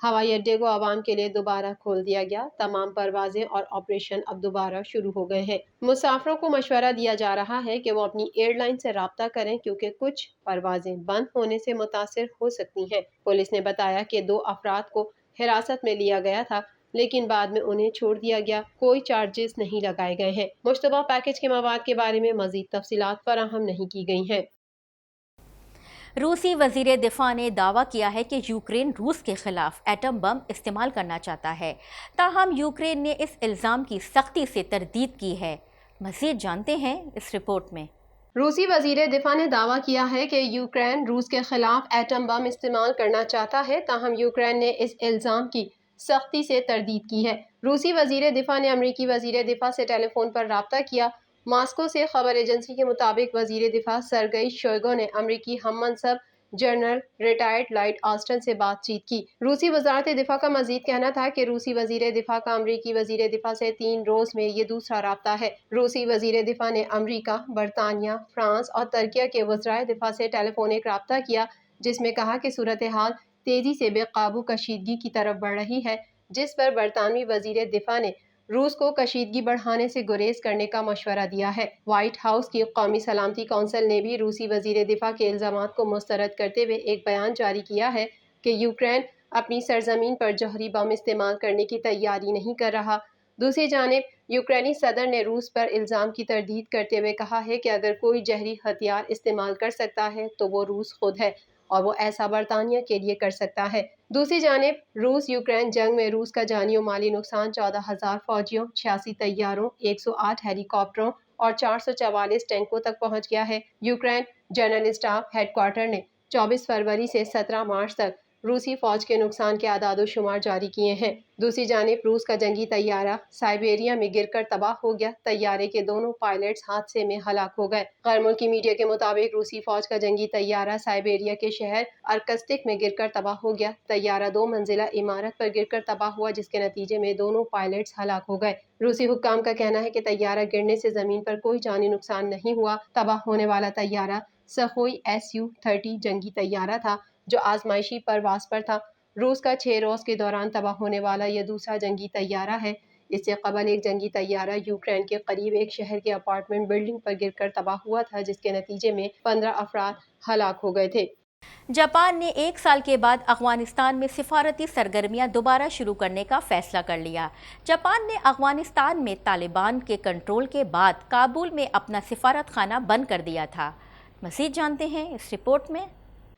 ہوائی اڈے کو عوام کے لیے دوبارہ کھول دیا گیا، تمام پروازیں اور آپریشن اب دوبارہ شروع ہو گئے ہیں۔ مسافروں کو مشورہ دیا جا رہا ہے کہ وہ اپنی ایئر لائن سے رابطہ کریں کیونکہ کچھ پروازیں بند ہونے سے متاثر ہو سکتی ہیں۔ پولیس نے بتایا کہ 2 افراد کو حراست میں لیا گیا تھا لیکن بعد میں انہیں چھوڑ دیا گیا، کوئی چارجز نہیں لگائے گئے ہیں۔ مشتبہ پیکج کے مواد کے بارے میں مزید تفصیلات فراہم نہیں کی گئی ہیں۔ روسی وزیر دفاع نے دعویٰ کیا ہے کہ یوکرین روس کے خلاف ایٹم بم استعمال کرنا چاہتا ہے، تاہم یوکرین نے اس الزام کی سختی سے تردید کی ہے۔ مزید جانتے ہیں اس رپورٹ میں۔ روسی وزیر دفاع نے دعویٰ کیا ہے کہ یوکرین روس کے خلاف ایٹم بم استعمال کرنا چاہتا ہے، تاہم یوکرین نے اس الزام کی سختی سے تردید کی ہے۔ روسی وزیر دفاع نے امریکی وزیر دفاع سے ٹیلی فون پر رابطہ کیا۔ ماسکو سے خبر ایجنسی کے مطابق وزیر دفاع سرگئی شوئگو نے امریکی ہم منصب جنرل ریٹائرڈ لائٹ آسٹن سے بات چیت کی۔ روسی وزارت دفاع کا مزید کہنا تھا کہ روسی وزیر دفاع کا امریکی وزیر دفاع سے 3 روز میں یہ دوسرا رابطہ ہے۔ روسی وزیر دفاع نے امریکہ، برطانیہ، فرانس اور ترکیہ کے وزرائے دفاع سے ٹیلی فونک رابطہ کیا، جس میں کہا کہ صورتحال تیزی سے بے قابو کشیدگی کی طرف بڑھ رہی ہے، جس پر برطانوی وزیر دفاع نے روس کو کشیدگی بڑھانے سے گریز کرنے کا مشورہ دیا ہے۔ وائٹ ہاؤس کی قومی سلامتی کونسل نے بھی روسی وزیر دفاع کے الزامات کو مسترد کرتے ہوئے ایک بیان جاری کیا ہے کہ یوکرین اپنی سرزمین پر جوہری بم استعمال کرنے کی تیاری نہیں کر رہا۔ دوسری جانب یوکرینی صدر نے روس پر الزام کی تردید کرتے ہوئے کہا ہے کہ اگر کوئی جوہری ہتھیار استعمال کر سکتا ہے تو وہ روس خود ہے اور وہ ایسا برطانیہ کے لیے کر سکتا ہے۔ دوسری جانب روس یوکرین جنگ میں روس کا جانی و مالی نقصان 14,000 فوجیوں، 86 طیاروں، 108 ہیلی کاپٹروں اور 444 ٹینکوں تک پہنچ گیا ہے۔ Ukraine general staff headquarter نے 24 فروری سے 17 مارچ تک روسی فوج کے نقصان کے اعداد و شمار جاری کیے ہیں۔ دوسری جانب روس کا جنگی طیارہ سائبیریا میں گر کر تباہ ہو گیا، طیارے کے دونوں پائلٹس حادثے میں ہلاک ہو گئے۔ غیر ملکی میڈیا کے مطابق روسی فوج کا جنگی طیارہ سائبیریا کے شہر ارکتسک میں گر کر تباہ ہو گیا۔ طیارہ 2 منزلہ عمارت پر گر کر تباہ ہوا، جس کے نتیجے میں دونوں پائلٹس ہلاک ہو گئے۔ روسی حکام کا کہنا ہے کہ طیارہ گرنے سے زمین پر کوئی جانی نقصان نہیں ہوا۔ تباہ ہونے والا طیارہ سخوئی Su-30 جنگی طیارہ تھا جو آزمائشی پرواز پر تھا۔ روس کا 6 روز کے دوران تباہ ہونے والا یہ دوسرا جنگی طیارہ ہے۔ اس سے قبل ایک جنگی طیارہ یوکرین کے قریب ایک شہر کے اپارٹمنٹ بلڈنگ پر گر کر تباہ ہوا تھا، جس کے نتیجے میں 15 افراد ہلاک ہو گئے تھے۔ جاپان نے 1 سال کے بعد افغانستان میں سفارتی سرگرمیاں دوبارہ شروع کرنے کا فیصلہ کر لیا۔ جاپان نے افغانستان میں طالبان کے کنٹرول کے بعد کابل میں اپنا سفارت خانہ بند کر دیا تھا۔ مزید جانتے ہیں اس رپورٹ میں۔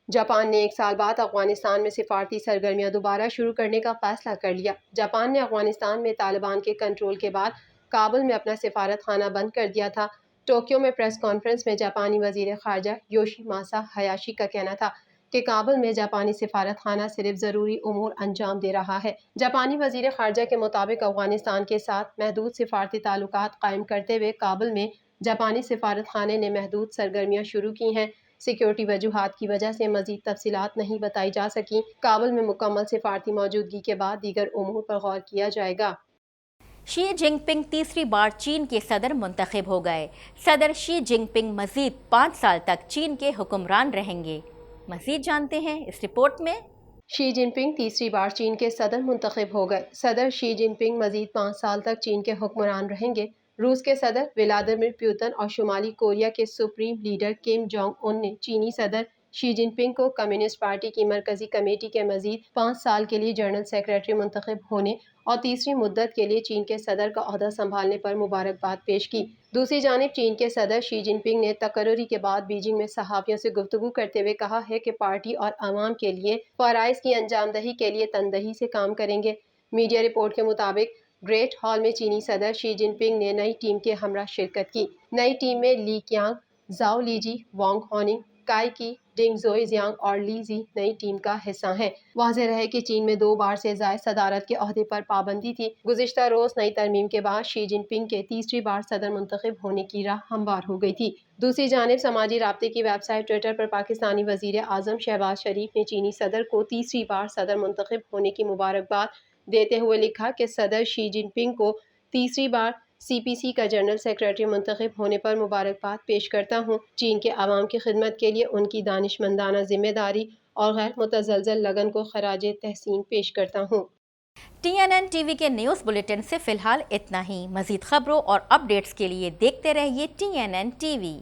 جاپان نے 1 سال بعد افغانستان میں سفارتی سرگرمیاں دوبارہ شروع کرنے کا فیصلہ کر لیا۔ جاپان نے افغانستان میں طالبان کے کنٹرول کے بعد کابل میں اپنا سفارت خانہ بند کر دیا تھا۔ ٹوکیو میں پریس کانفرنس میں جاپانی وزیر خارجہ یوشی ماسا ہایاشی کا کہنا تھا کہ کابل میں جاپانی سفارت خانہ صرف ضروری امور انجام دے رہا ہے۔ جاپانی وزیر خارجہ کے مطابق افغانستان کے ساتھ محدود سفارتی تعلقات قائم کرتے ہوئے کابل میں جاپانی سفارت خانے نے محدود سرگرمیاں شروع کی ہیں۔ سیکیورٹی وجوہات کی وجہ سے مزید تفصیلات نہیں بتائی جا سکیں۔ کابل میں مکمل سفارتی موجودگی کے بعد دیگر امور پر غور کیا جائے گا۔ شی جن پنگ تیسری بار چین کے صدر منتخب ہو گئے۔ صدر شی جن پنگ مزید 5 سال تک چین کے حکمران رہیں گے۔ مزید جانتے ہیں اس رپورٹ میں۔ شی جن پنگ تیسری بار چین کے صدر منتخب ہو گئے۔ صدر شی جن پنگ مزید 5 سال تک چین کے حکمران رہیں گے۔ روس کے صدر ولادیمیر پوتن اور شمالی کوریا کے supreme leader Kim Jong Un نے چینی صدر شی جن پنگ کو کمیونسٹ پارٹی کی مرکزی کمیٹی کے مزید 5 سال کے لیے جنرل سیکریٹری منتخب ہونے اور تیسری مدت کے لیے چین کے صدر کا عہدہ سنبھالنے پر مبارکباد پیش کی۔ دوسری جانب چین کے صدر شی جن پنگ نے تقرری کے بعد بیجنگ میں صحافیوں سے گفتگو کرتے ہوئے کہا ہے کہ پارٹی اور عوام کے لیے فرائض کی انجام دہی کے لیے تندہی سے کام کریں گے۔ میڈیا رپورٹ کے مطابق گریٹ ہال میں چینی صدر شی جن پنگ نے نئی ٹیم کے ہمراہ شرکت کی۔ نئی ٹیم میں لی کیانگ، زاؤ لیجی، وانگ ہوننگ، کائی کی، ڈنگ زوئی زیانگ اور لی زی نئی ٹیم کا حصہ ہیں۔ واضح رہے کہ چین میں 2 بار سے زائد صدارت کے عہدے پر پابندی تھی۔ گزشتہ روز نئی ترمیم کے بعد شی جن پنگ کے تیسری بار صدر منتخب ہونے کی راہ ہموار ہو گئی تھی۔ دوسری جانب سماجی رابطے کی ویب سائٹ ٹویٹر پر پاکستانی وزیر اعظم شہباز شریف نے چینی صدر کو تیسری بار صدر منتخب ہونے کی مبارکباد دیتے ہوئے لکھا کہ صدر شی جن پنگ کو تیسری بار سی پی سی کا جنرل سیکریٹری منتخب ہونے پر مبارکباد پیش کرتا ہوں۔ چین کے عوام کی خدمت کے لیے ان کی دانشمندانہ ذمہ داری اور غیر متزلزل لگن کو خراج تحسین پیش کرتا ہوں۔ TNN ٹی وی کے نیوز بلیٹن سے فی الحال اتنا ہی۔ مزید خبروں اور اپڈیٹس کے لیے دیکھتے رہیے TNN ٹی وی۔